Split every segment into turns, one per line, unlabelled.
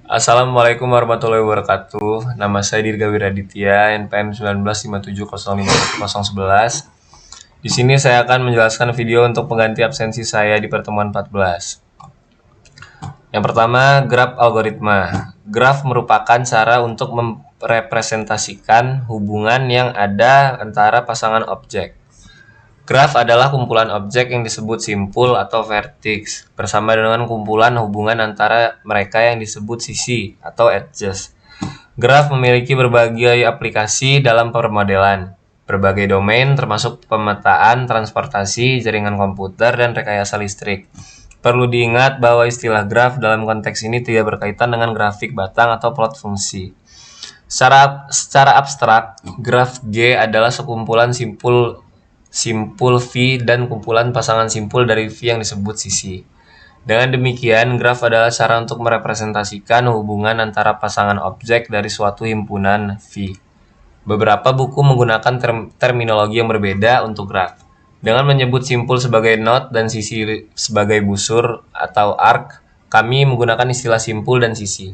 Assalamualaikum warahmatullahi wabarakatuh. Nama saya Dirga Wiraditya, NPM 1957051011. Di sini saya akan menjelaskan video untuk pengganti absensi saya di pertemuan 14. Yang pertama, graf algoritma. Graf merupakan cara untuk merepresentasikan hubungan yang ada antara pasangan objek. Graf adalah kumpulan objek yang disebut simpul atau vertex, bersama dengan kumpulan hubungan antara mereka yang disebut sisi atau edges. Graf memiliki berbagai aplikasi dalam permodelan, berbagai domain termasuk pemetaan, transportasi, jaringan komputer, dan rekayasa listrik. Perlu diingat bahwa istilah graf dalam konteks ini tidak berkaitan dengan grafik batang atau plot fungsi. Secara abstrak, graf G adalah sekumpulan simpul V dan kumpulan pasangan simpul dari V yang disebut sisi. Dengan demikian, graf adalah cara untuk merepresentasikan hubungan antara pasangan objek dari suatu himpunan V. Beberapa buku menggunakan terminologi yang berbeda untuk graf. Dengan menyebut simpul sebagai node dan sisi sebagai busur atau arc, kami menggunakan istilah simpul dan sisi.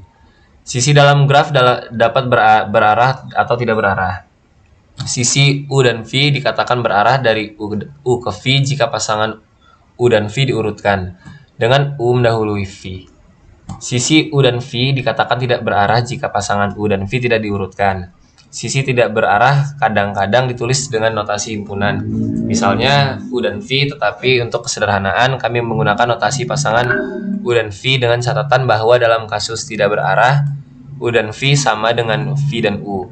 Sisi dalam graf dapat berarah atau tidak berarah. Sisi U dan V dikatakan berarah dari U ke V jika pasangan U dan V diurutkan, dengan U mendahului V. Sisi U dan V dikatakan tidak berarah jika pasangan U dan V tidak diurutkan. Sisi tidak berarah kadang-kadang ditulis dengan notasi himpunan. Misalnya U dan V, tetapi untuk kesederhanaan kami menggunakan notasi pasangan U dan V dengan catatan bahwa dalam kasus tidak berarah, U dan V sama dengan V dan U.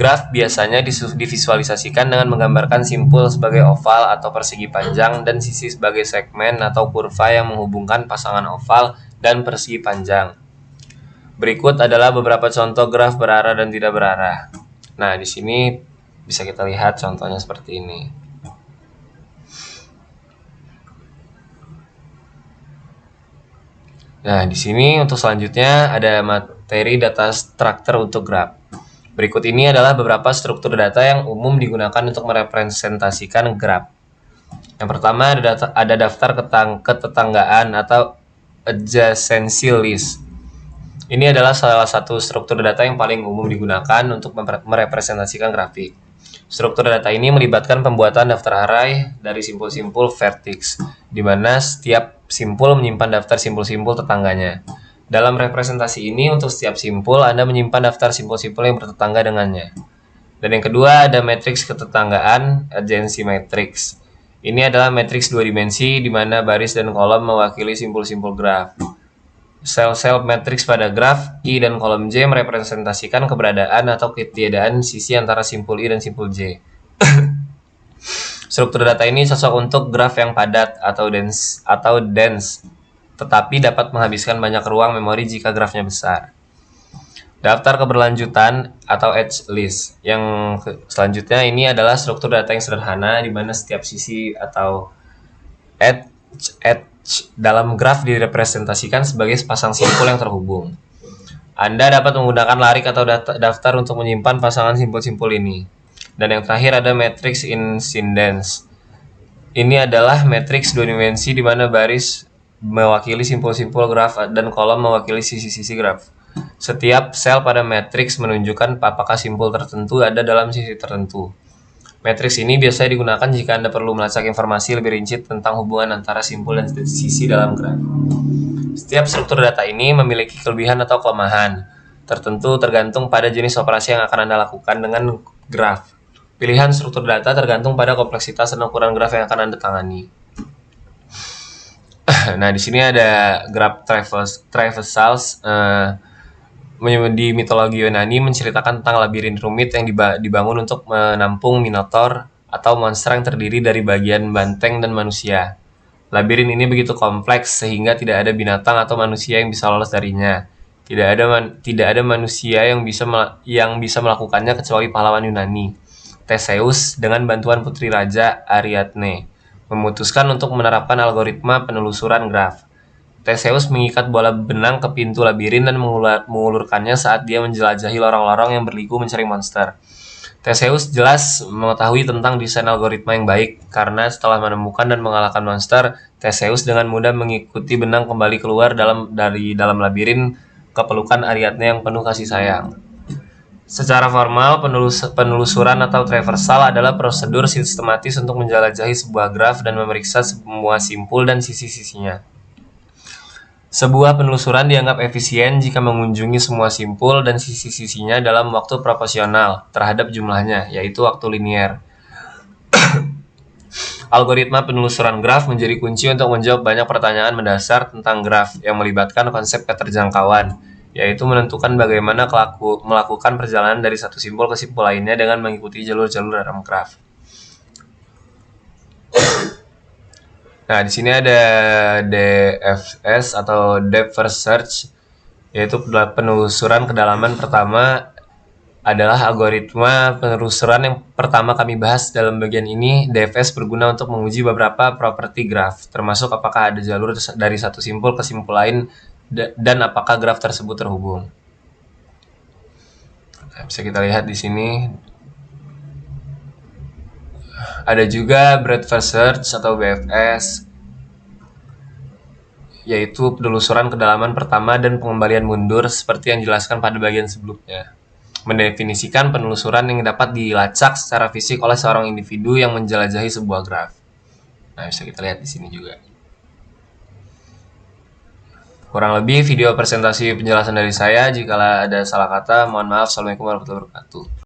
Graf biasanya divisualisasikan dengan menggambarkan simpul sebagai oval atau persegi panjang dan sisi sebagai segmen atau kurva yang menghubungkan pasangan oval dan persegi panjang. Berikut adalah beberapa contoh graf berarah dan tidak berarah. Nah, di sini bisa kita lihat contohnya seperti ini. Nah, di sini untuk selanjutnya ada materi data structure untuk graf. Berikut ini adalah beberapa struktur data yang umum digunakan untuk merepresentasikan graf. Yang pertama ada daftar ketetanggaan atau adjacency list. Ini adalah salah satu struktur data yang paling umum digunakan untuk merepresentasikan grafik. Struktur data ini melibatkan pembuatan daftar array dari simpul-simpul vertex, di mana setiap simpul menyimpan daftar simpul-simpul tetangganya. Dalam representasi ini, untuk setiap simpul, Anda menyimpan daftar simpul-simpul yang bertetangga dengannya. Dan yang kedua, ada matriks ketetanggaan, adjacency matrix. Ini adalah matriks dua dimensi, di mana baris dan kolom mewakili simpul-simpul graf. Sel-sel matriks pada graf I dan kolom J merepresentasikan keberadaan atau ketiadaan sisi antara simpul I dan simpul J. Struktur data ini cocok untuk graf yang padat atau dense, tetapi dapat menghabiskan banyak ruang memori jika grafnya besar. Daftar keberlanjutan atau edge list. Yang selanjutnya ini adalah struktur data yang sederhana, di mana setiap sisi atau edge dalam graf direpresentasikan sebagai sepasang simpul yang terhubung. Anda dapat menggunakan larik atau daftar untuk menyimpan pasangan simpul-simpul ini. Dan yang terakhir ada matrix incidence. Ini adalah matriks dua dimensi di mana baris mewakili simpul-simpul graf dan kolom mewakili sisi-sisi graf. Setiap sel pada matriks menunjukkan apakah simpul tertentu ada dalam sisi tertentu. Matriks ini biasanya digunakan jika Anda perlu melacak informasi lebih rinci tentang hubungan antara simpul dan sisi dalam graf. Setiap struktur data ini memiliki kelebihan atau kelemahan tertentu tergantung pada jenis operasi yang akan Anda lakukan dengan graf. Pilihan struktur data tergantung pada kompleksitas dan ukuran graf yang akan Anda tangani. Nah, di sini ada graf traversals. Di mitologi Yunani menceritakan tentang labirin rumit yang dibangun untuk menampung minotaur atau monster yang terdiri dari bagian banteng dan manusia. Labirin ini begitu kompleks sehingga tidak ada binatang atau manusia yang bisa lolos darinya. Tidak ada manusia yang bisa melakukannya kecuali pahlawan Yunani, Theseus, dengan bantuan putri raja Ariadne, memutuskan untuk menerapkan algoritma penelusuran graf. Theseus mengikat bola benang ke pintu labirin dan mengulurkannya saat dia menjelajahi lorong-lorong yang berliku mencari monster. Theseus jelas mengetahui tentang desain algoritma yang baik, karena setelah menemukan dan mengalahkan monster, Theseus dengan mudah mengikuti benang kembali keluar dari dalam labirin kepelukan Ariadne yang penuh kasih sayang. Secara formal, penelusuran atau traversal adalah prosedur sistematis untuk menjelajahi sebuah graf dan memeriksa semua simpul dan sisi-sisinya. Sebuah penelusuran dianggap efisien jika mengunjungi semua simpul dan sisi-sisinya dalam waktu proporsional terhadap jumlahnya, yaitu waktu linier. Algoritma penelusuran graf menjadi kunci untuk menjawab banyak pertanyaan mendasar tentang graf yang melibatkan konsep keterjangkauan, yaitu menentukan bagaimana melakukan perjalanan dari satu simpul ke simpul lainnya dengan mengikuti jalur-jalur dalam graf. Nah, di sini ada DFS atau Depth First Search, yaitu penelusuran kedalaman pertama adalah algoritma penelusuran yang pertama kami bahas dalam bagian ini. DFS berguna untuk menguji beberapa properti graf, termasuk apakah ada jalur dari satu simpul ke simpul lain dan apakah graf tersebut terhubung. Nah, bisa kita lihat di sini. Ada juga Breadth First Search atau BFS, yaitu penelusuran kedalaman pertama dan pengembalian mundur seperti yang dijelaskan pada bagian sebelumnya. Mendefinisikan penelusuran yang dapat dilacak secara fisik oleh seorang individu yang menjelajahi sebuah graf. Nah, bisa kita lihat di sini juga. Kurang lebih video presentasi penjelasan dari saya. Jika ada salah kata, mohon maaf. Assalamualaikum warahmatullahi wabarakatuh.